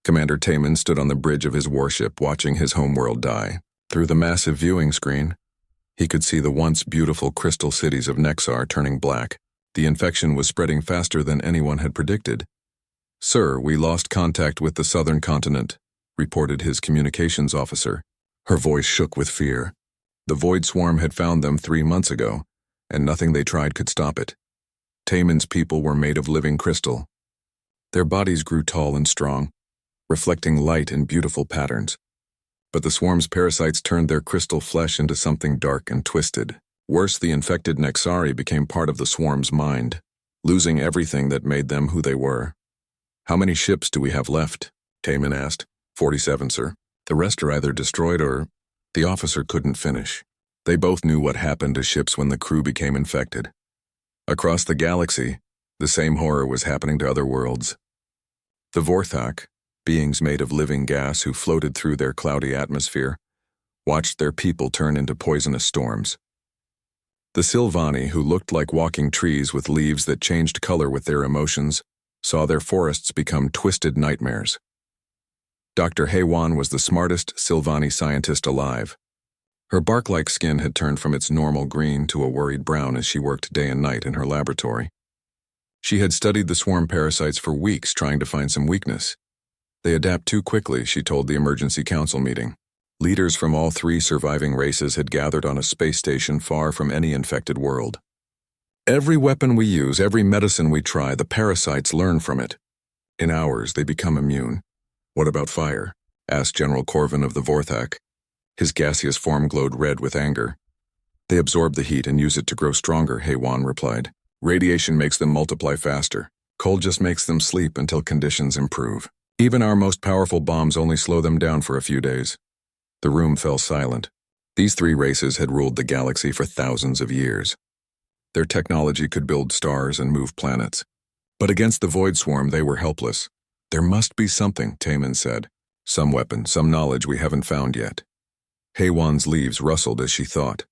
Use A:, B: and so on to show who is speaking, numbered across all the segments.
A: Commander Taman stood on the bridge of his warship watching his homeworld die. Through the massive viewing screen, he could see the once beautiful crystal cities of Nexar turning black. The infection was spreading faster than anyone had predicted. "Sir, we lost contact with the southern continent," reported his communications officer. Her voice shook with fear. The Void Swarm had found them 3 months ago, and nothing they tried could stop it. Taman's people were made of living crystal. Their bodies grew tall and strong, reflecting light in beautiful patterns. But the swarm's parasites turned their crystal flesh into something dark and twisted. Worse, the infected Nexari became part of the swarm's mind, losing everything that made them who they were. "How many ships do we have left?" Taman asked. 47, sir. The rest are either destroyed or—" The officer couldn't finish. They both knew what happened to ships when the crew became infected. Across the galaxy, the same horror was happening to other worlds. The Vorthak, beings made of living gas who floated through their cloudy atmosphere, watched their people turn into poisonous storms. The Sylvani, who looked like walking trees with leaves that changed color with their emotions, saw their forests become twisted nightmares. Dr. Haywan was the smartest Sylvani scientist alive. Her bark-like skin had turned from its normal green to a worried brown as she worked day and night in her laboratory. She had studied the swarm parasites for weeks trying to find some weakness. "They adapt too quickly," she told the emergency council meeting. Leaders from all 3 surviving races had gathered on a space station far from any infected world. "Every weapon we use, every medicine we try, the parasites learn from it. In hours, they become immune." "What about fire?" asked General Corvin of the Vorthak. His gaseous form glowed red with anger. "They absorb the heat and use it to grow stronger," Haywan replied. "Radiation makes them multiply faster. Cold just makes them sleep until conditions improve. Even our most powerful bombs only slow them down for a few days." The room fell silent. These 3 races had ruled the galaxy for thousands of years. Their technology could build stars and move planets. But against the Void Swarm, they were helpless. "There must be something," Taman said. "Some weapon, some knowledge we haven't found yet." Haywan's leaves rustled as she thought.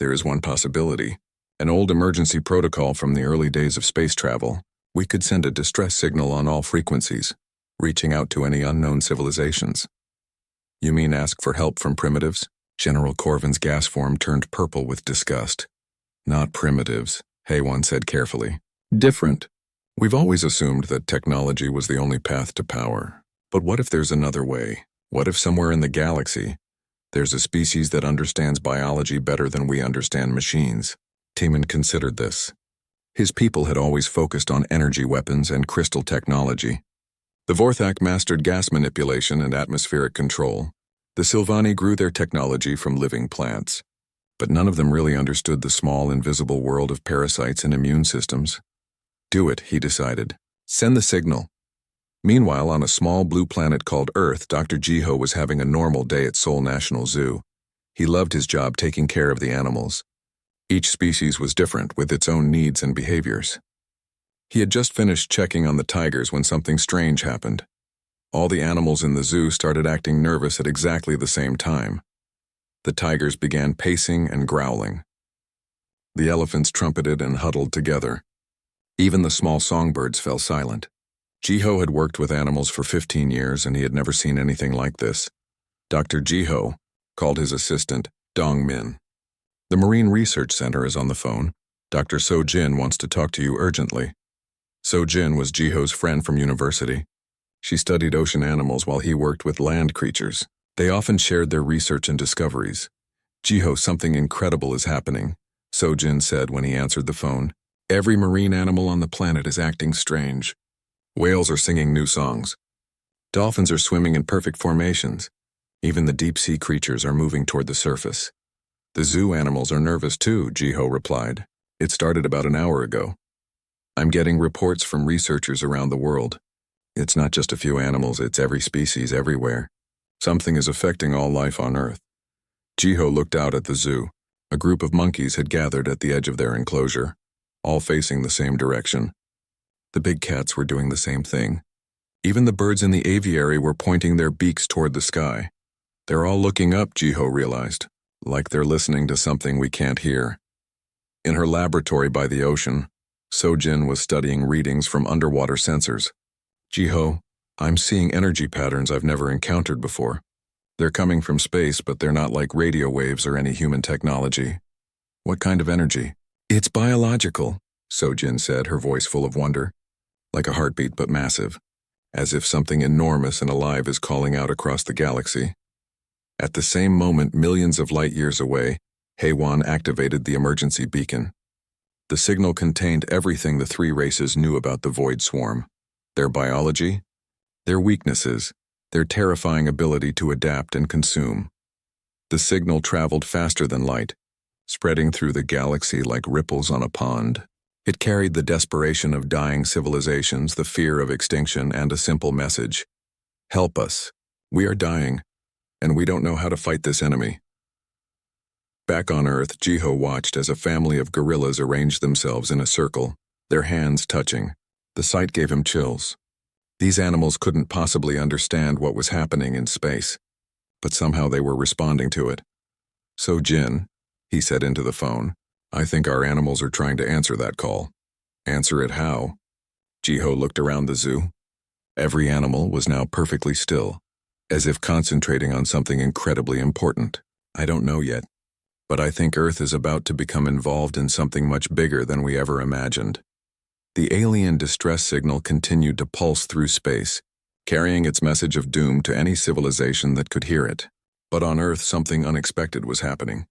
A: "There is one possibility. An old emergency protocol from the early days of space travel. We could send a distress signal on all frequencies, reaching out to any unknown civilizations." "You mean ask for help from primitives?" General Corvin's gas form turned purple with disgust. "Not primitives," Haywan said carefully. "Different. We've always assumed that technology was the only path to power. But what if there's another way? What if somewhere in the galaxy, there's a species that understands biology better than we understand machines?" Taman considered this. His people had always focused on energy weapons and crystal technology. The Vorthak mastered gas manipulation and atmospheric control. The Sylvani grew their technology from living plants. But none of them really understood the small, invisible world of parasites and immune systems. "Do it," he decided. "Send the signal." Meanwhile, on a small blue planet called Earth, Dr. Jiho was having a normal day at Seoul National Zoo. He loved his job taking care of the animals. Each species was different, with its own needs and behaviors. He had just finished checking on the tigers when something strange happened. All the animals in the zoo started acting nervous at exactly the same time. The tigers began pacing and growling. The elephants trumpeted and huddled together. Even the small songbirds fell silent. Jiho had worked with animals for 15 years and he had never seen anything like this. Dr. Jiho called his assistant Dong Min. "The Marine Research Center is on the phone. Dr. So Jin wants to talk to you urgently." So Jin was Jiho's friend from university. She studied ocean animals while he worked with land creatures. They often shared their research and discoveries. "Jiho, something incredible is happening," So Jin said when he answered the phone. "Every marine animal on the planet is acting strange. Whales are singing new songs. Dolphins are swimming in perfect formations. Even the deep-sea creatures are moving toward the surface." "The zoo animals are nervous too," Jiho replied. "It started about an hour ago. I'm getting reports from researchers around the world. It's not just a few animals, it's every species everywhere. Something is affecting all life on Earth." Jiho looked out at the zoo. A group of monkeys had gathered at the edge of their enclosure, all facing the same direction. The big cats were doing the same thing. Even the birds in the aviary were pointing their beaks toward the sky. "They're all looking up," Jiho realized, "like they're listening to something we can't hear." In her laboratory by the ocean, Sojin was studying readings from underwater sensors. "Jiho, I'm seeing energy patterns I've never encountered before. They're coming from space, but they're not like radio waves or any human technology. What kind of energy? It's biological, Sojin said, her voice full of wonder. Like a heartbeat, but massive. As if something enormous and alive is calling out across the galaxy. At the same moment, millions of light years away, Heiwan activated the emergency beacon. The signal contained everything the three races knew about the Void Swarm. Their biology, their weaknesses, their terrifying ability to adapt and consume. The signal traveled faster than light, spreading through the galaxy like ripples on a pond. It carried the desperation of dying civilizations, the fear of extinction, and a simple message. Help us. We are dying, and we don't know how to fight this enemy. Back on Earth, Jiho watched as a family of gorillas arranged themselves in a circle, their hands touching. The sight gave him chills. These animals couldn't possibly understand what was happening in space, but somehow they were responding to it. So Jin, he said into the phone, I think our animals are trying to answer that call. Answer it how? Jiho looked around the zoo. Every animal was now perfectly still, as if concentrating on something incredibly important. I don't know yet, but I think Earth is about to become involved in something much bigger than we ever imagined. The alien distress signal continued to pulse through space, carrying its message of doom to any civilization that could hear it. But on Earth, something unexpected was happening.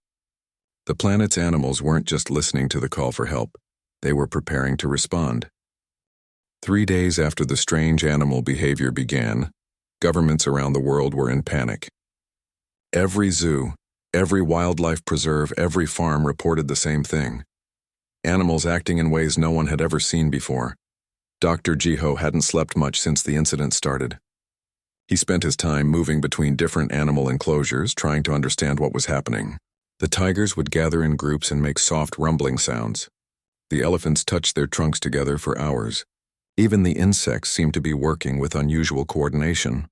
A: The planet's animals weren't just listening to the call for help, they were preparing to respond. 3 days after the strange animal behavior began, governments around the world were in panic. Every zoo, every wildlife preserve, every farm reported the same thing. Animals acting in ways no one had ever seen before. Dr. Jiho hadn't slept much since the incident started. He spent his time moving between different animal enclosures, trying to understand what was happening. The tigers would gather in groups and make soft rumbling sounds. The elephants touched their trunks together for hours. Even the insects seemed to be working with unusual coordination.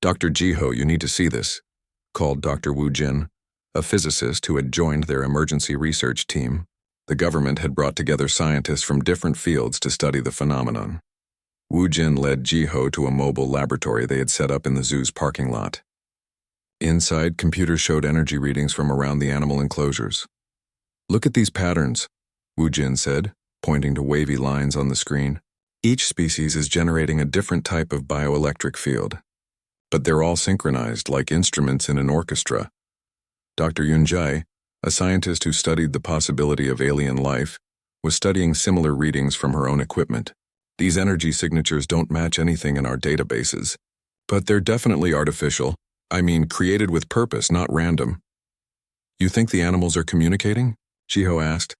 A: Dr. Jiho, you need to see this, called Dr. Wu Jin, a physicist who had joined their emergency research team. The government had brought together scientists from different fields to study the phenomenon. Wu Jin led Jiho to a mobile laboratory they had set up in the zoo's parking lot. Inside, computers showed energy readings from around the animal enclosures. Look at these patterns, Wu Jin said, pointing to wavy lines on the screen. Each species is generating a different type of bioelectric field. But they're all synchronized, like instruments in an orchestra. Dr. Yunjai, a scientist who studied the possibility of alien life, was studying similar readings from her own equipment. These energy signatures don't match anything in our databases, but they're definitely artificial. I mean, created with purpose, not random. You think the animals are communicating? Jiho asked.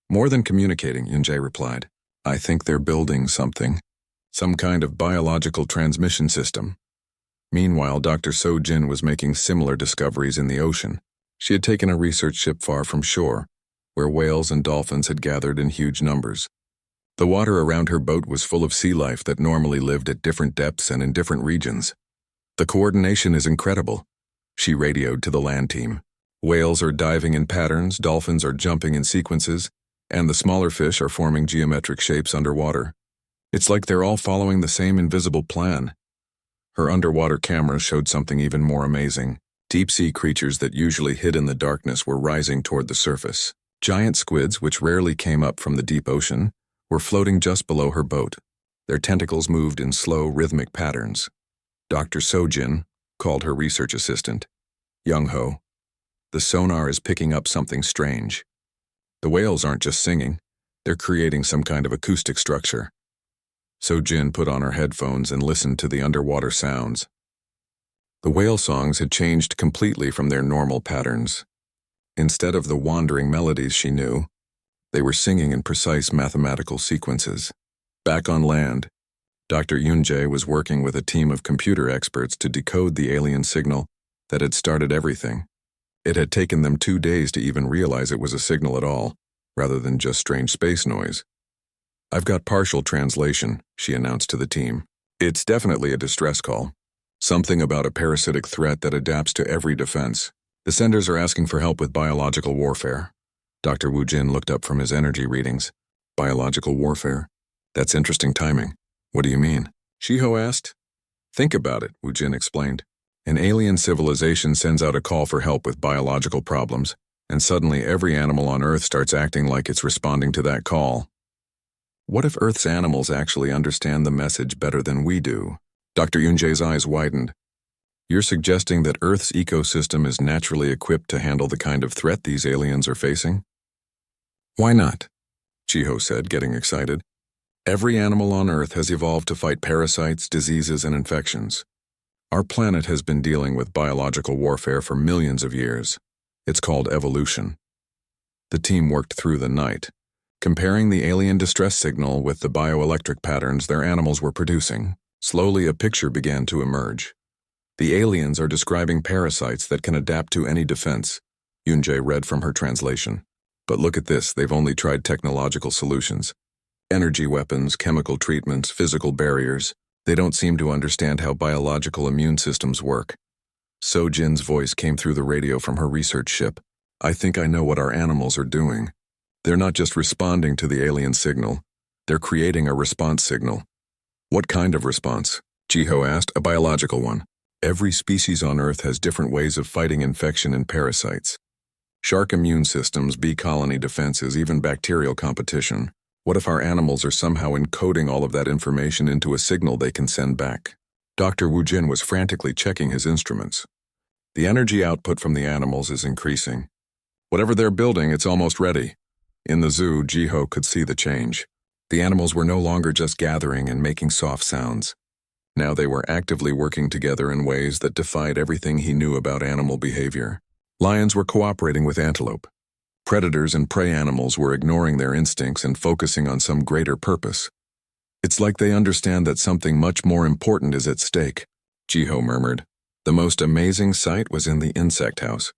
A: More than communicating, Yunjai replied. I think they're building something. Some kind of biological transmission system. Meanwhile, Dr. Sojin was making similar discoveries in the ocean. She had taken a research ship far from shore, where whales and dolphins had gathered in huge numbers. The water around her boat was full of sea life that normally lived at different depths and in different regions. The coordination is incredible, she radioed to the land team. Whales are diving in patterns, dolphins are jumping in sequences, and the smaller fish are forming geometric shapes underwater. It's like they're all following the same invisible plan. Her underwater cameras showed something even more amazing. Deep-sea creatures that usually hid in the darkness were rising toward the surface. Giant squids, which rarely came up from the deep ocean, were floating just below her boat. Their tentacles moved in slow, rhythmic patterns. Dr. Sojin called her research assistant, Young-ho. The sonar is picking up something strange. The whales aren't just singing, they're creating some kind of acoustic structure. Sojin put on her headphones and listened to the underwater sounds. The whale songs had changed completely from their normal patterns. Instead of the wandering melodies she knew, they were singing in precise mathematical sequences. Back on land, Dr. Yunjai was working with a team of computer experts to decode the alien signal that had started everything. It had taken them 2 days to even realize it was a signal at all, rather than just strange space noise. I've got partial translation, she announced to the team. It's definitely a distress call. Something about a parasitic threat that adapts to every defense. The senders are asking for help with biological warfare. Dr. Wu Jin looked up from his energy readings. Biological warfare? That's interesting timing. What do you mean? Jiho asked. Think about it, Wu Jin explained. An alien civilization sends out a call for help with biological problems, and suddenly every animal on Earth starts acting like it's responding to that call. What if Earth's animals actually understand the message better than we do? Dr. Yunjae's eyes widened. You're suggesting that Earth's ecosystem is naturally equipped to handle the kind of threat these aliens are facing? Why not? Jiho said, getting excited. Every animal on Earth has evolved to fight parasites, diseases, and infections. Our planet has been dealing with biological warfare for millions of years. It's called evolution. The team worked through the night, comparing the alien distress signal with the bioelectric patterns their animals were producing. Slowly, a picture began to emerge. The aliens are describing parasites that can adapt to any defense, Yunjae read from her translation. But look at this, they've only tried technological solutions. Energy weapons, chemical treatments, physical barriers. They don't seem to understand how biological immune systems work. Sojin's voice came through the radio from her research ship. I think I know what our animals are doing. They're not just responding to the alien signal. They're creating a response signal. What kind of response? Jiho asked. A biological one. Every species on Earth has different ways of fighting infection and parasites. Shark immune systems, bee colony defenses, even bacterial competition. What if our animals are somehow encoding all of that information into a signal they can send back? Dr. Wu Jin was frantically checking his instruments. The energy output from the animals is increasing. Whatever they're building, it's almost ready. In the zoo, Jiho could see the change. The animals were no longer just gathering and making soft sounds. Now they were actively working together in ways that defied everything he knew about animal behavior. Lions were cooperating with antelope. Predators and prey animals were ignoring their instincts and focusing on some greater purpose. It's like they understand that something much more important is at stake, Jiho murmured. The most amazing sight was in the insect house.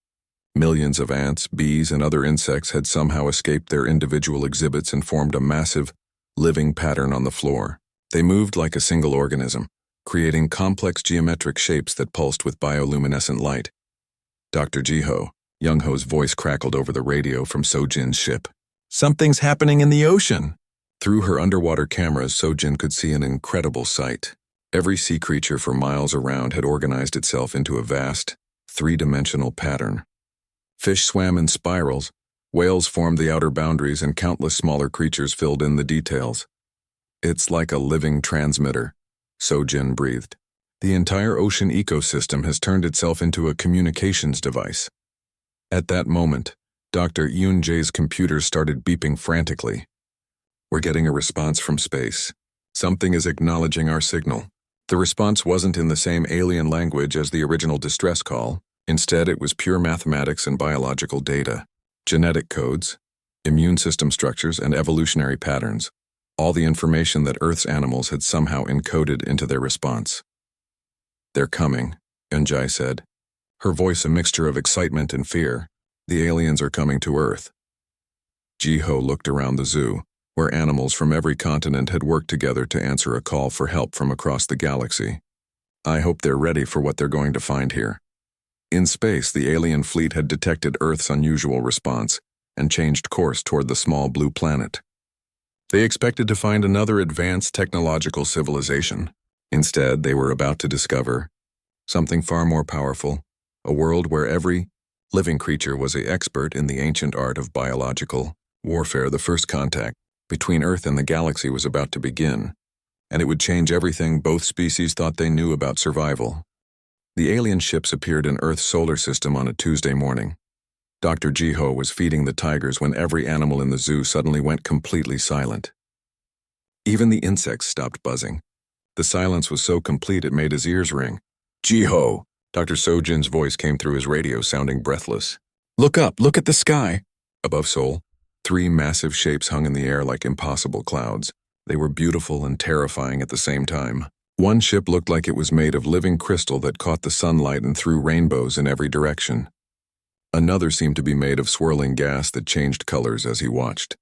A: Millions of ants, bees, and other insects had somehow escaped their individual exhibits and formed a massive, living pattern on the floor. They moved like a single organism, creating complex geometric shapes that pulsed with bioluminescent light. Dr. Jiho, Young-ho's voice crackled over the radio from Sojin's ship. Something's happening in the ocean! Through her underwater cameras, Sojin could see an incredible sight. Every sea creature for miles around had organized itself into a vast, three-dimensional pattern. Fish swam in spirals, whales formed the outer boundaries, and countless smaller creatures filled in the details. It's like a living transmitter, Sojin breathed. The entire ocean ecosystem has turned itself into a communications device. At that moment, Dr. Yunjae's computer started beeping frantically. We're getting a response from space. Something is acknowledging our signal. The response wasn't in the same alien language as the original distress call. Instead, it was pure mathematics and biological data, genetic codes, immune system structures, and evolutionary patterns. All the information that Earth's animals had somehow encoded into their response. They're coming, Yunjae said, her voice a mixture of excitement and fear. The aliens are coming to Earth. Jiho looked around the zoo, where animals from every continent had worked together to answer a call for help from across the galaxy. I hope they're ready for what they're going to find here. In space, the alien fleet had detected Earth's unusual response and changed course toward the small blue planet. They expected to find another advanced technological civilization. Instead, they were about to discover something far more powerful, a world where every living creature was an expert in the ancient art of biological warfare. The first contact between Earth and the galaxy was about to begin, and it would change everything both species thought they knew about survival. The alien ships appeared in Earth's solar system on a Tuesday morning. Dr. Jiho was feeding the tigers when every animal in the zoo suddenly went completely silent. Even the insects stopped buzzing. The silence was so complete it made his ears ring. Jiho! Dr. Sojin's voice came through his radio, sounding breathless. Look up, look at the sky! Above Seoul, 3 massive shapes hung in the air like impossible clouds. They were beautiful and terrifying at the same time. One ship looked like it was made of living crystal that caught the sunlight and threw rainbows in every direction. Another seemed to be made of swirling gas that changed colors as he watched.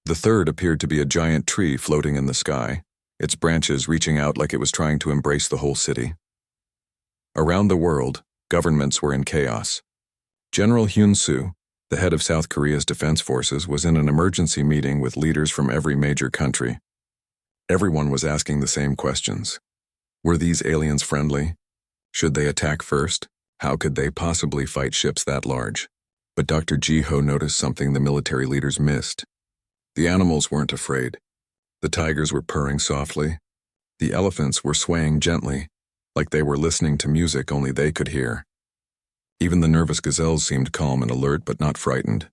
A: The third appeared to be a giant tree floating in the sky, its branches reaching out like it was trying to embrace the whole city. Around the world, governments were in chaos. General Hyun Soo, the head of South Korea's defense forces, was in an emergency meeting with leaders from every major country. Everyone was asking the same questions. Were these aliens friendly? Should they attack first? How could they possibly fight ships that large? But Dr. Jiho noticed something the military leaders missed. The animals weren't afraid. The tigers were purring softly. The elephants were swaying gently, like they were listening to music only they could hear. Even the nervous gazelles seemed calm and alert but not frightened.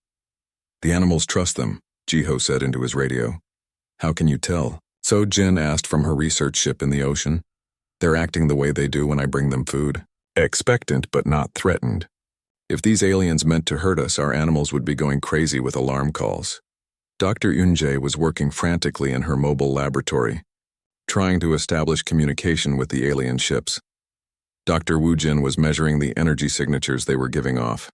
A: The animals trust them, Jiho said into his radio. How can you tell? So Jin asked from her research ship in the ocean. They're acting the way they do when I bring them food. Expectant but not threatened. If these aliens meant to hurt us, our animals would be going crazy with alarm calls. Dr. Yunjae was working frantically in her mobile laboratory, trying to establish communication with the alien ships. Dr. Wu Jin was measuring the energy signatures they were giving off.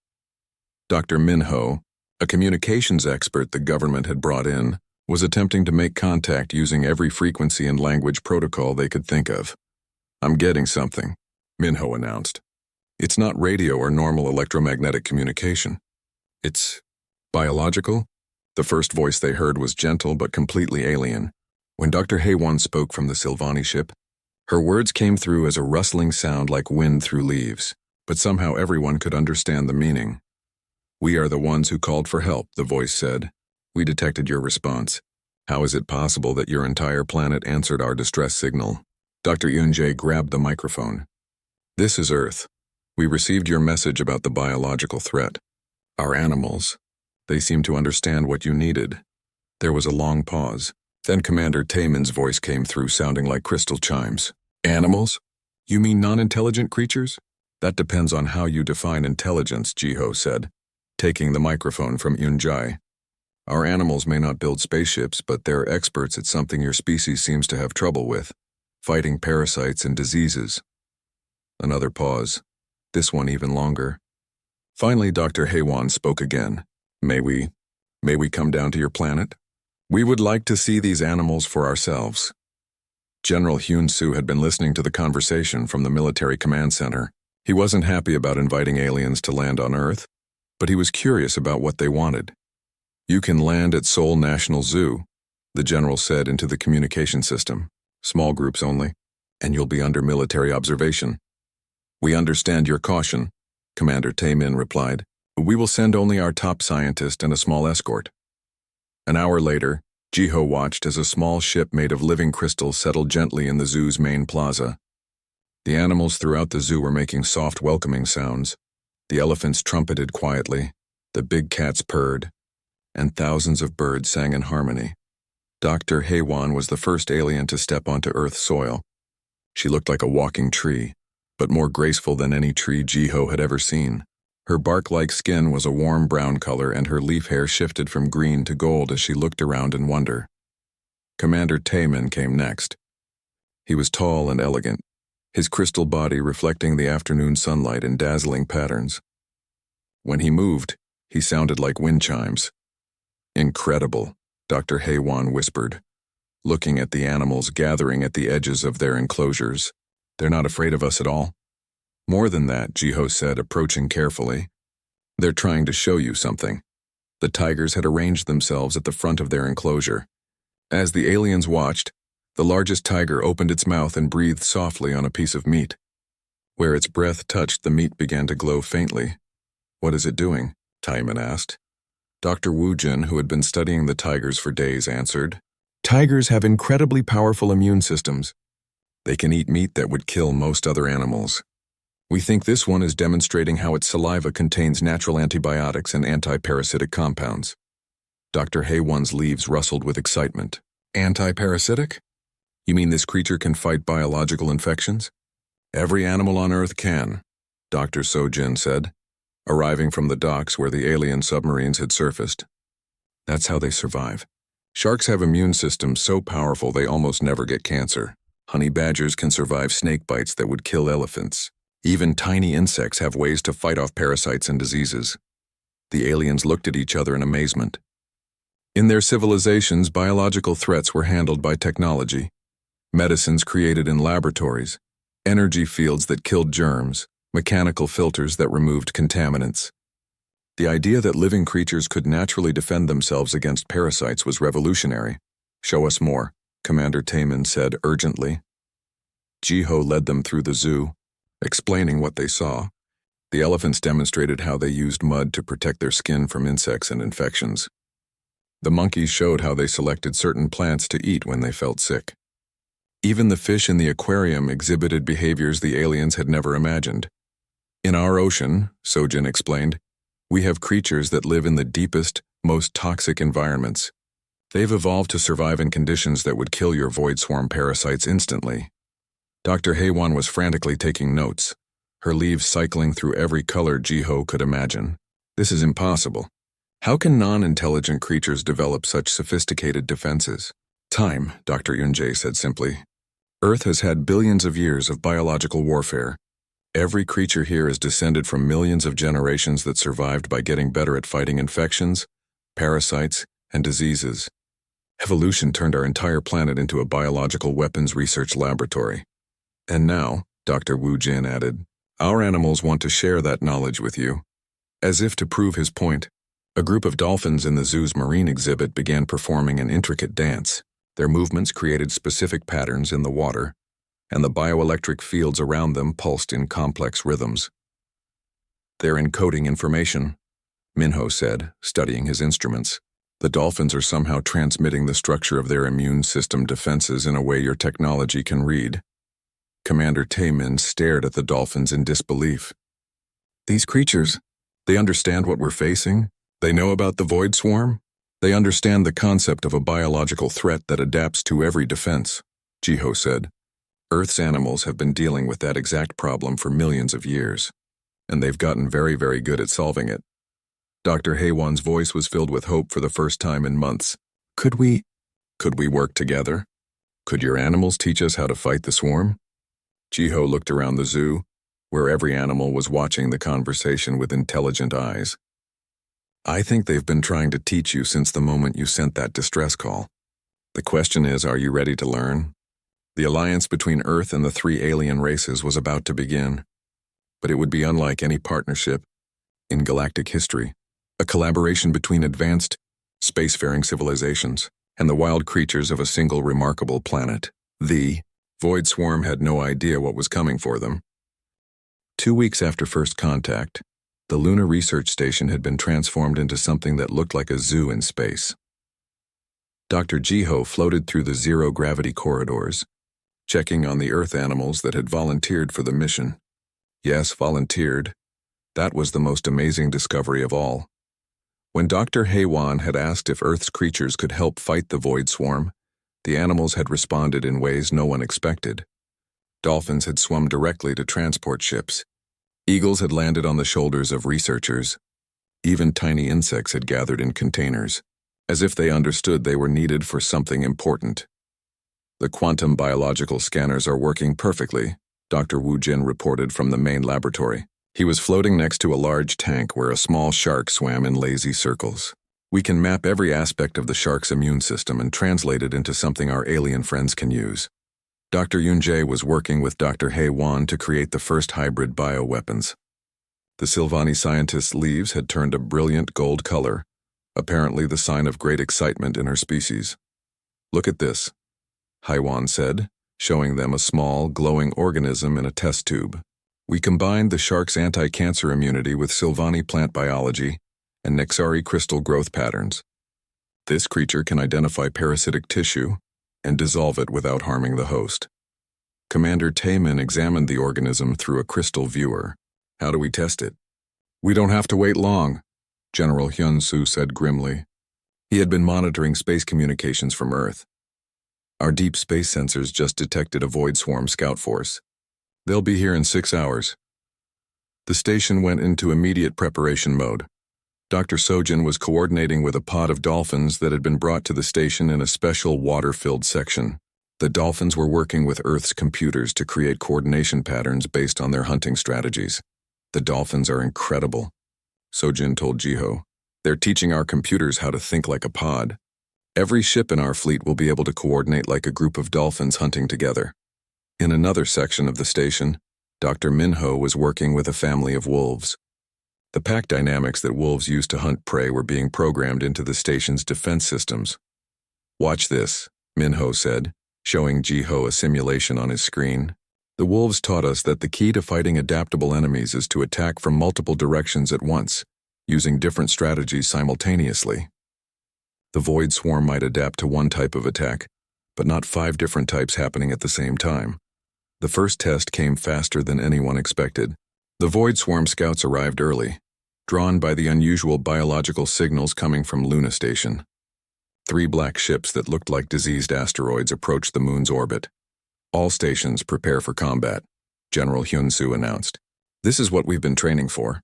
A: Dr. Minho, a communications expert the government had brought in, was attempting to make contact using every frequency and language protocol they could think of. I'm getting something, Minho announced. It's not radio or normal electromagnetic communication. It's biological? The first voice they heard was gentle but completely alien. When Dr. Haewon spoke from the Silvani ship, her words came through as a rustling sound like wind through leaves, but somehow everyone could understand the meaning. We are the ones who called for help, the voice said. We detected your response. How is it possible that your entire planet answered our distress signal? Dr. Yunjae grabbed the microphone. This is Earth. We received your message about the biological threat. Our animals. They seem to understand what you needed. There was a long pause. Then Commander Taemin's voice came through sounding like crystal chimes. Animals? You mean non-intelligent creatures? That depends on how you define intelligence, Jiho said, taking the microphone from Yunjae. Our animals may not build spaceships, but they're experts at something your species seems to have trouble with, fighting parasites and diseases. Another pause, this one even longer. Finally, Dr. Haewon spoke again. May we come down to your planet? We would like to see these animals for ourselves. General Hyun-soo had been listening to the conversation from the military command center. He wasn't happy about inviting aliens to land on Earth, but he was curious about what they wanted. You can land at Seoul National Zoo, the general said into the communication system. Small groups only, and you'll be under military observation. We understand your caution, Commander Taemin replied. We will send only our top scientist and a small escort. An hour later, Jiho watched as a small ship made of living crystal settled gently in the zoo's main plaza. The animals throughout the zoo were making soft welcoming sounds. The elephants trumpeted quietly, the big cats purred, and thousands of birds sang in harmony. Dr. Haewon was the first alien to step onto Earth's soil. She looked like a walking tree, but more graceful than any tree Jiho had ever seen. Her bark-like skin was a warm brown color and her leaf hair shifted from green to gold as she looked around in wonder. Commander Taemin came next. He was tall and elegant, his crystal body reflecting the afternoon sunlight in dazzling patterns. When he moved, he sounded like wind chimes. Incredible, Dr. Haewon whispered, looking at the animals gathering at the edges of their enclosures. They're not afraid of us at all? More than that, Jiho said, approaching carefully. They're trying to show you something. The tigers had arranged themselves at the front of their enclosure. As the aliens watched, the largest tiger opened its mouth and breathed softly on a piece of meat. Where its breath touched, the meat began to glow faintly. What is it doing? Taemin asked. Dr. Wu Jin, who had been studying the tigers for days, answered. Tigers have incredibly powerful immune systems. They can eat meat that would kill most other animals. We think this one is demonstrating how its saliva contains natural antibiotics and anti-parasitic compounds. Dr. Haewon's leaves rustled with excitement. Anti-parasitic? You mean this creature can fight biological infections? Every animal on Earth can, Dr. Sojin said, arriving from the docks where the alien submarines had surfaced. That's how they survive. Sharks have immune systems so powerful they almost never get cancer. Honey badgers can survive snake bites that would kill elephants. Even tiny insects have ways to fight off parasites and diseases. The aliens looked at each other in amazement. In their civilizations, biological threats were handled by technology. Medicines created in laboratories, energy fields that killed germs, mechanical filters that removed contaminants. The idea that living creatures could naturally defend themselves against parasites was revolutionary. Show us more, Commander Taemin said urgently. Jiho led them through the zoo, explaining what they saw. The elephants demonstrated how they used mud to protect their skin from insects and infections. The monkeys showed how they selected certain plants to eat when they felt sick. Even the fish in the aquarium exhibited behaviors the aliens had never imagined. In our ocean, Sojin explained, we have creatures that live in the deepest, most toxic environments. They've evolved to survive in conditions that would kill your void swarm parasites instantly. Dr. Haywan was frantically taking notes, her leaves cycling through every color Jiho could imagine. This is impossible. How can non-intelligent creatures develop such sophisticated defenses? Time, Dr. Yunjae said simply. Earth has had billions of years of biological warfare. Every creature here is descended from millions of generations that survived by getting better at fighting infections, parasites, and diseases. Evolution turned our entire planet into a biological weapons research laboratory. And now, Dr. Wu Jin added, our animals want to share that knowledge with you. As if to prove his point, a group of dolphins in the zoo's marine exhibit began performing an intricate dance. Their movements created specific patterns in the water, and the bioelectric fields around them pulsed in complex rhythms. They're encoding information, Minho said, studying his instruments. The dolphins are somehow transmitting the structure of their immune system defenses in a way your technology can read. Commander Taemin stared at the dolphins in disbelief. These creatures, they understand what we're facing? They know about the void swarm? They understand the concept of a biological threat that adapts to every defense, Jiho said. Earth's animals have been dealing with that exact problem for millions of years, and they've gotten very, very good at solving it. Dr. Haywan's voice was filled with hope for the first time in months. Could we work together? Could your animals teach us how to fight the swarm? Jiho looked around the zoo, where every animal was watching the conversation with intelligent eyes. I think they've been trying to teach you since the moment you sent that distress call. The question is, are you ready to learn? The alliance between Earth and the 3 alien races was about to begin, but it would be unlike any partnership in galactic history, a collaboration between advanced, spacefaring civilizations and the wild creatures of a single remarkable planet. The Void Swarm had no idea what was coming for them. 2 weeks after first contact, the Lunar Research Station had been transformed into something that looked like a zoo in space. Dr. Jiho floated through the zero-gravity corridors, checking on the Earth animals that had volunteered for the mission. Yes, volunteered. That was the most amazing discovery of all. When Dr. Haywan had asked if Earth's creatures could help fight the Void Swarm, the animals had responded in ways no one expected. Dolphins had swum directly to transport ships. Eagles had landed on the shoulders of researchers. Even tiny insects had gathered in containers, as if they understood they were needed for something important. The quantum biological scanners are working perfectly, Dr. Wu Jin reported from the main laboratory. He was floating next to a large tank where a small shark swam in lazy circles. We can map every aspect of the shark's immune system and translate it into something our alien friends can use. Dr. Yunjae was working with Dr. Haywan to create the first hybrid bioweapons. The Silvani scientist's leaves had turned a brilliant gold color, apparently the sign of great excitement in her species. Look at this, Haywan said, showing them a small, glowing organism in a test tube. We combined the shark's anti-cancer immunity with Silvani plant biology and Nexari crystal growth patterns. This creature can identify parasitic tissue and dissolve it without harming the host. Commander Taemin examined the organism through a crystal viewer. How do we test it? We don't have to wait long, General Hyun-soo said grimly. He had been monitoring space communications from Earth. Our deep space sensors just detected a Void Swarm scout force. They'll be here in 6 hours. The station went into immediate preparation mode. Dr. Sojin was coordinating with a pod of dolphins that had been brought to the station in a special water-filled section. The dolphins were working with Earth's computers to create coordination patterns based on their hunting strategies. The dolphins are incredible, Sojin told Jiho. They're teaching our computers how to think like a pod. Every ship in our fleet will be able to coordinate like a group of dolphins hunting together. In another section of the station, Dr. Minho was working with a family of wolves. The pack dynamics that wolves use to hunt prey were being programmed into the station's defense systems. Watch this, Minho said, showing Jiho a simulation on his screen. The wolves taught us that the key to fighting adaptable enemies is to attack from multiple directions at once, using different strategies simultaneously. The void swarm might adapt to one type of attack, but not 5 different types happening at the same time. The first test came faster than anyone expected. The void swarm scouts arrived early, drawn by the unusual biological signals coming from Luna Station. 3 black ships that looked like diseased asteroids approached the moon's orbit. All stations prepare for combat, General Hyun-soo announced. This is what we've been training for.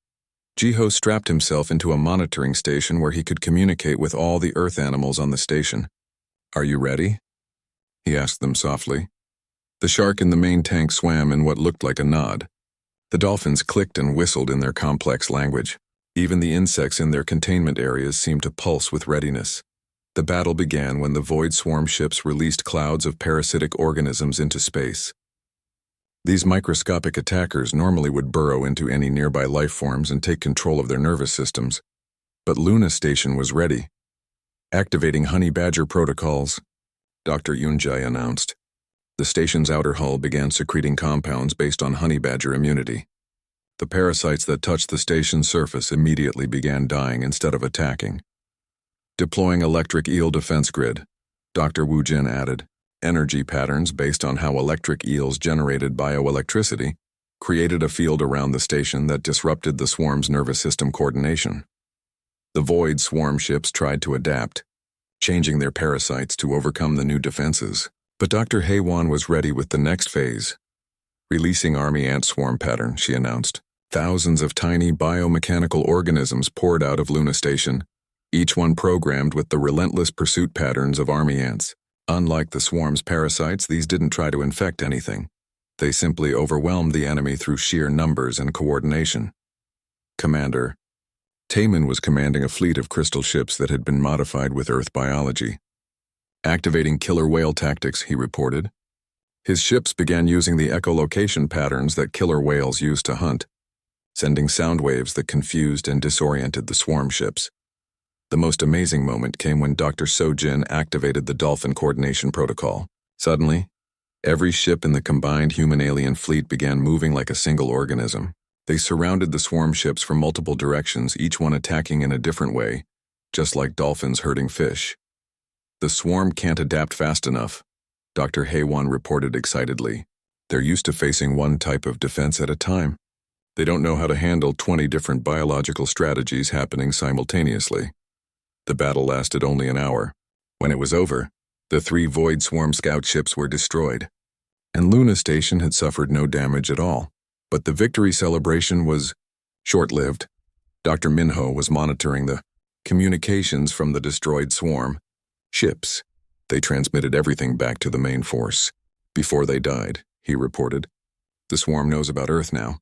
A: Ji-ho strapped himself into a monitoring station where he could communicate with all the Earth animals on the station. Are you ready? He asked them softly. The shark in the main tank swam in what looked like a nod. The dolphins clicked and whistled in their complex language. Even the insects in their containment areas seemed to pulse with readiness. The battle began when the void swarm ships released clouds of parasitic organisms into space. These microscopic attackers normally would burrow into any nearby life forms and take control of their nervous systems. But Luna Station was ready. Activating honey badger protocols, Dr. Yoon-jae announced. The station's outer hull began secreting compounds based on honey badger immunity. The parasites that touched the station's surface immediately began dying instead of attacking. Deploying electric eel defense grid, Dr. Woo Jin added. Energy patterns based on how electric eels generated bioelectricity created a field around the station that disrupted the swarm's nervous system coordination. The void swarm ships tried to adapt, changing their parasites to overcome the new defenses. But Dr. Haewon was ready with the next phase. Releasing army ant swarm pattern, she announced. Thousands of tiny biomechanical organisms poured out of Luna Station, each one programmed with the relentless pursuit patterns of army ants. Unlike the swarm's parasites, these didn't try to infect anything. They simply overwhelmed the enemy through sheer numbers and coordination. Commander Taemin was commanding a fleet of crystal ships that had been modified with Earth biology. Activating killer whale tactics, he reported. His ships began using the echolocation patterns that killer whales use to hunt, sending sound waves that confused and disoriented the swarm ships. The most amazing moment came when Dr. So-jin activated the dolphin coordination protocol. Suddenly, every ship in the combined human-alien fleet began moving like a single organism. They surrounded the swarm ships from multiple directions, each one attacking in a different way, just like dolphins herding fish. The swarm can't adapt fast enough, Dr. Haewon reported excitedly. They're used to facing one type of defense at a time. They don't know how to handle 20 different biological strategies happening simultaneously. The battle lasted only an hour. When it was over, the 3 void swarm scout ships were destroyed, and Luna Station had suffered no damage at all. But the victory celebration was short-lived. Dr. Minho was monitoring the communications from the destroyed swarm ships. They transmitted everything back to the main force. Before they died, he reported. The swarm knows about Earth now,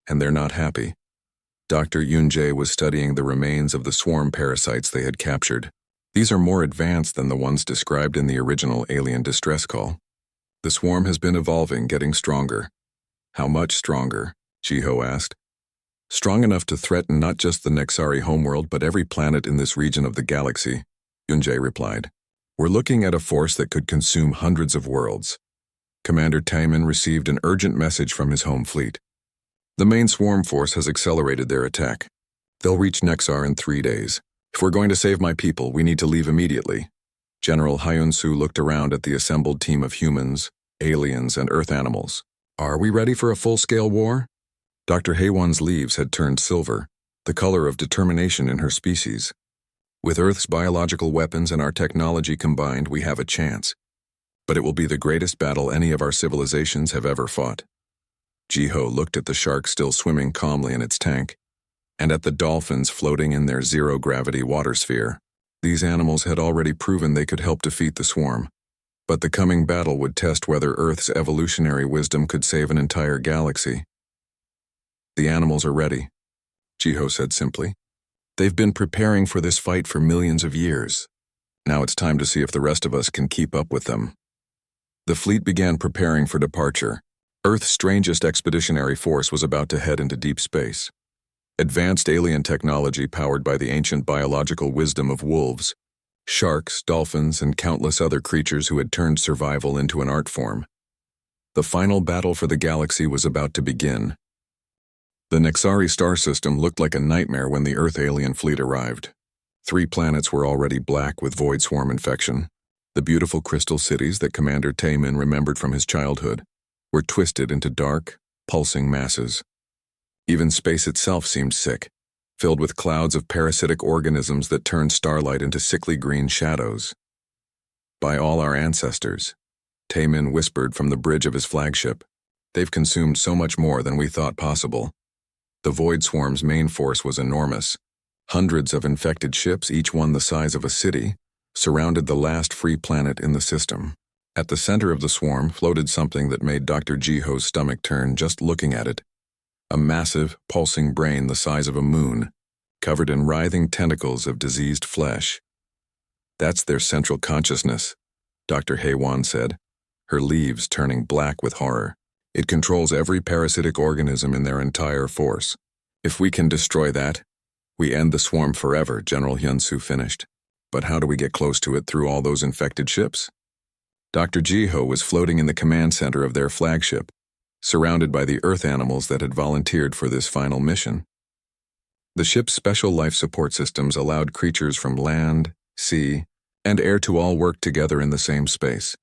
A: and they're not happy. Dr. Yoon-jae was studying the remains of the swarm parasites they had captured. These are more advanced than the ones described in the original alien distress call. The swarm has been evolving, getting stronger. How much stronger? Ji-ho asked. Strong enough to threaten not just the Nexari homeworld but every planet in this region of the galaxy, Yoon-jae replied. We're looking at a force that could consume hundreds of worlds. Commander Taemin received an urgent message from his home fleet. The main swarm force has accelerated their attack. They'll reach Nexar in 3 days. If we're going to save my people, we need to leave immediately. General Hyun-soo looked around at the assembled team of humans, aliens, and Earth animals. Are we ready for a full-scale war? Dr. Haewon's leaves had turned silver, the color of determination in her species. With Earth's biological weapons and our technology combined, we have a chance. But it will be the greatest battle any of our civilizations have ever fought. Ji-ho looked at the shark still swimming calmly in its tank, and at the dolphins floating in their zero-gravity water sphere. These animals had already proven they could help defeat the swarm, but the coming battle would test whether Earth's evolutionary wisdom could save an entire galaxy. The animals are ready, Ji-ho said simply. They've been preparing for this fight for millions of years. Now it's time to see if the rest of us can keep up with them. The fleet began preparing for departure. Earth's strangest expeditionary force was about to head into deep space. Advanced alien technology powered by the ancient biological wisdom of wolves, sharks, dolphins, and countless other creatures who had turned survival into an art form. The final battle for the galaxy was about to begin. The Nexari star system looked like a nightmare when the Earth alien fleet arrived. 3 planets were already black with void swarm infection. The beautiful crystal cities that Commander Taemin remembered from his childhood were twisted into dark, pulsing masses. Even space itself seemed sick, filled with clouds of parasitic organisms that turned starlight into sickly green shadows. By all our ancestors, Taemin whispered from the bridge of his flagship, they've consumed so much more than we thought possible. The Void Swarm's main force was enormous. Hundreds of infected ships, each one the size of a city, surrounded the last free planet in the system. At the center of the swarm floated something that made Dr. Jiho's stomach turn just looking at it. A massive, pulsing brain the size of a moon, covered in writhing tentacles of diseased flesh. That's their central consciousness, Dr. Haewan said, her leaves turning black with horror. It controls every parasitic organism in their entire force. If we can destroy that, we end the swarm forever, General Hyunsu finished. But how do we get close to it through all those infected ships? Dr. Jiho was floating in the command center of their flagship, surrounded by the Earth animals that had volunteered for this final mission. The ship's special life support systems allowed creatures from land, sea, and air to all work together in the same space.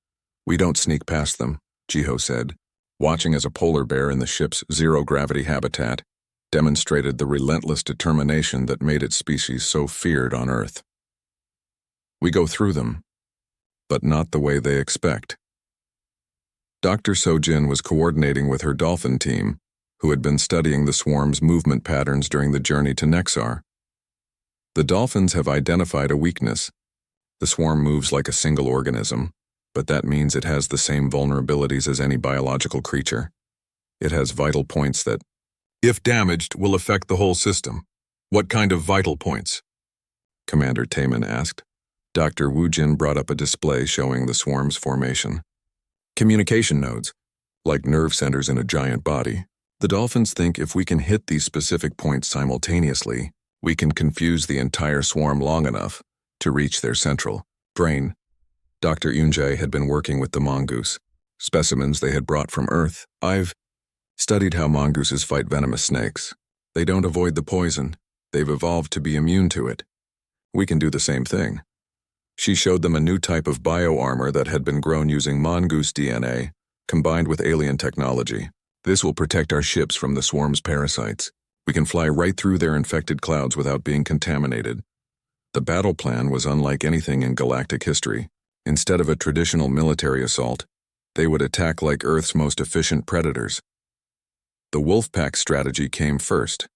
A: We don't sneak past them, Jiho said, watching as a polar bear in the ship's zero-gravity habitat demonstrated the relentless determination that made its species so feared on Earth. We go through them, but not the way they expect. Dr. Sojin was coordinating with her dolphin team, who had been studying the swarm's movement patterns during the journey to Nexar. The dolphins have identified a weakness. The swarm moves like a single organism, but that means it has the same vulnerabilities as any biological creature. It has vital points that, if damaged, will affect the whole system. What kind of vital points? Commander Taemin asked. Dr. Woojin brought up a display showing the swarm's formation. Communication nodes, like nerve centers in a giant body. The dolphins think if we can hit these specific points simultaneously, we can confuse the entire swarm long enough to reach their central brain. Dr. Yunjae had been working with the mongoose, specimens they had brought from Earth. I've studied how mongooses fight venomous snakes. They don't avoid the poison. They've evolved to be immune to it. We can do the same thing. She showed them a new type of bioarmor that had been grown using mongoose DNA, combined with alien technology. This will protect our ships from the swarm's parasites. We can fly right through their infected clouds without being contaminated. The battle plan was unlike anything in galactic history. Instead of a traditional military assault, they would attack like Earth's most efficient predators. The wolf pack strategy came first.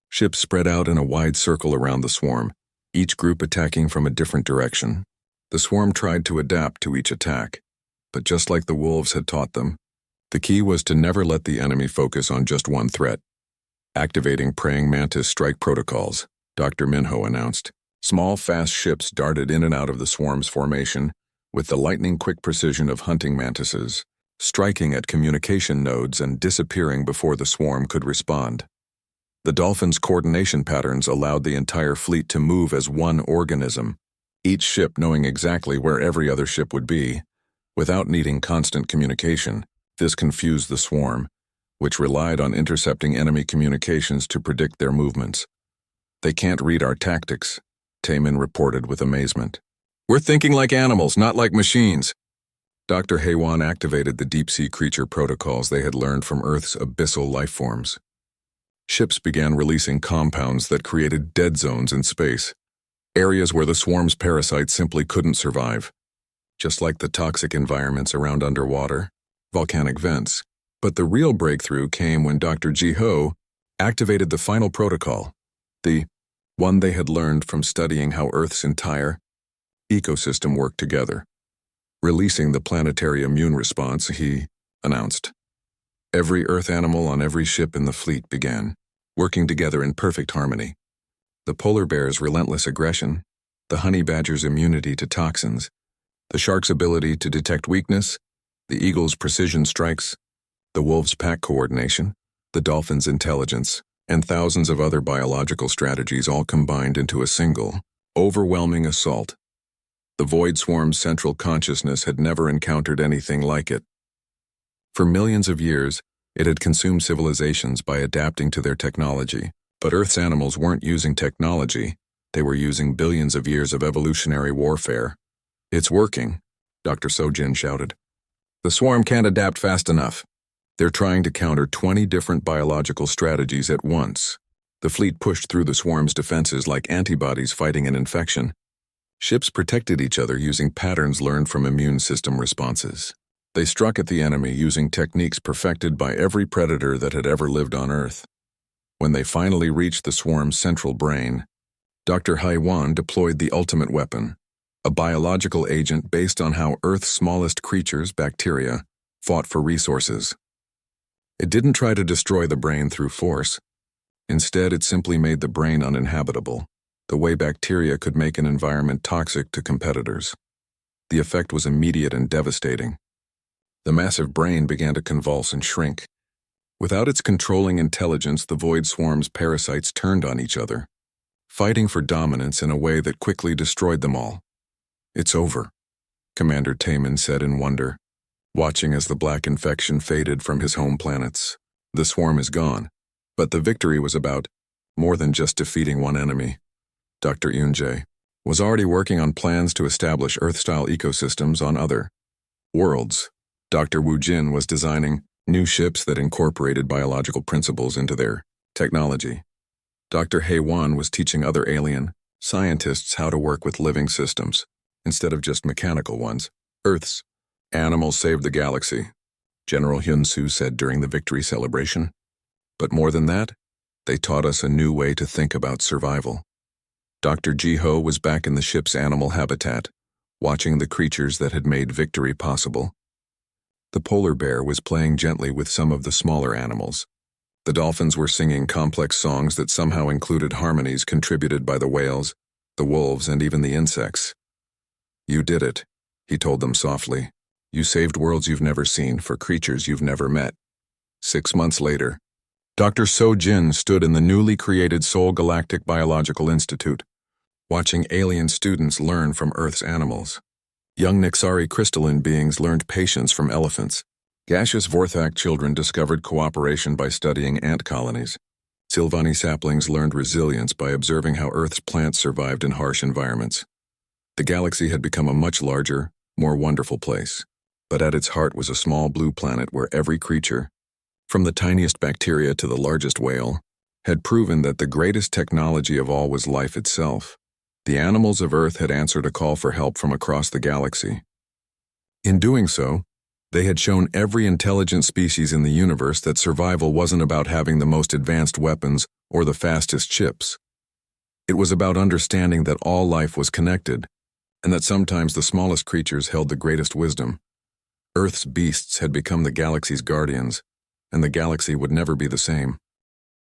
A: Ships spread out in a wide circle around the swarm, each group attacking from a different direction. The swarm tried to adapt to each attack, but just like the wolves had taught them, the key was to never let the enemy focus on just one threat. Activating praying mantis strike protocols, Dr. Minho announced. Small, fast ships darted in and out of the swarm's formation with the lightning-quick precision of hunting mantises, striking at communication nodes and disappearing before the swarm could respond. The dolphins' coordination patterns allowed the entire fleet to move as one organism, each ship knowing exactly where every other ship would be, without needing constant communication. This confused the swarm, which relied on intercepting enemy communications to predict their movements. They can't read our tactics, Taemin reported with amazement. We're thinking like animals, not like machines. Dr. Haewan activated the deep-sea creature protocols they had learned from Earth's abyssal lifeforms. Ships began releasing compounds that created dead zones in space, areas where the swarm's parasites simply couldn't survive, just like the toxic environments around underwater, volcanic vents. But the real breakthrough came when Dr. Jiho activated the final protocol, the one they had learned from studying how Earth's entire ecosystem worked together. Releasing the planetary immune response, he announced. Every Earth animal on every ship in the fleet began working together in perfect harmony. The polar bear's relentless aggression, the honey badger's immunity to toxins, the shark's ability to detect weakness, the eagle's precision strikes, the wolf's pack coordination, the dolphin's intelligence, and thousands of other biological strategies all combined into a single, overwhelming assault. The void swarm's central consciousness had never encountered anything like it. For millions of years, it had consumed civilizations by adapting to their technology. But Earth's animals weren't using technology, they were using billions of years of evolutionary warfare. "It's working," Dr. Sojin shouted. "The swarm can't adapt fast enough. They're trying to counter 20 different biological strategies at once." The fleet pushed through the swarm's defenses like antibodies fighting an infection. Ships protected each other using patterns learned from immune system responses. They struck at the enemy using techniques perfected by every predator that had ever lived on Earth. When they finally reached the swarm's central brain, Dr. Haiwan deployed the ultimate weapon, a biological agent based on how Earth's smallest creatures, bacteria, fought for resources. It didn't try to destroy the brain through force. Instead, it simply made the brain uninhabitable, the way bacteria could make an environment toxic to competitors. The effect was immediate and devastating. The massive brain began to convulse and shrink. Without its controlling intelligence, the void swarm's parasites turned on each other, fighting for dominance in a way that quickly destroyed them all. "It's over," Commander Taman said in wonder, watching as the black infection faded from his home planets. The swarm is gone, but the victory was about more than just defeating one enemy. Dr. Yunjae was already working on plans to establish Earth-style ecosystems on other worlds. Dr. Wu Jin was designing new ships that incorporated biological principles into their technology. Dr. Haiwan was teaching other alien scientists how to work with living systems, instead of just mechanical ones. "Earth's animals saved the galaxy," General Hyun-soo said during the victory celebration. "But more than that, they taught us a new way to think about survival." Dr. Ji-ho was back in the ship's animal habitat, watching the creatures that had made victory possible. The polar bear was playing gently with some of the smaller animals. The dolphins were singing complex songs that somehow included harmonies contributed by the whales, the wolves, and even the insects. "You did it," he told them softly. "You saved worlds you've never seen for creatures you've never met." 6 months later, Dr. Sojin stood in the newly created Seoul Galactic Biological Institute, watching alien students learn from Earth's animals. Young Nixari crystalline beings learned patience from elephants. Gaseous Vorthak children discovered cooperation by studying ant colonies. Silvani saplings learned resilience by observing how Earth's plants survived in harsh environments. The galaxy had become a much larger, more wonderful place. But at its heart was a small blue planet where every creature, from the tiniest bacteria to the largest whale, had proven that the greatest technology of all was life itself. The animals of Earth had answered a call for help from across the galaxy. In doing so, they had shown every intelligent species in the universe that survival wasn't about having the most advanced weapons or the fastest ships. It was about understanding that all life was connected, and that sometimes the smallest creatures held the greatest wisdom. Earth's beasts had become the galaxy's guardians, and the galaxy would never be the same.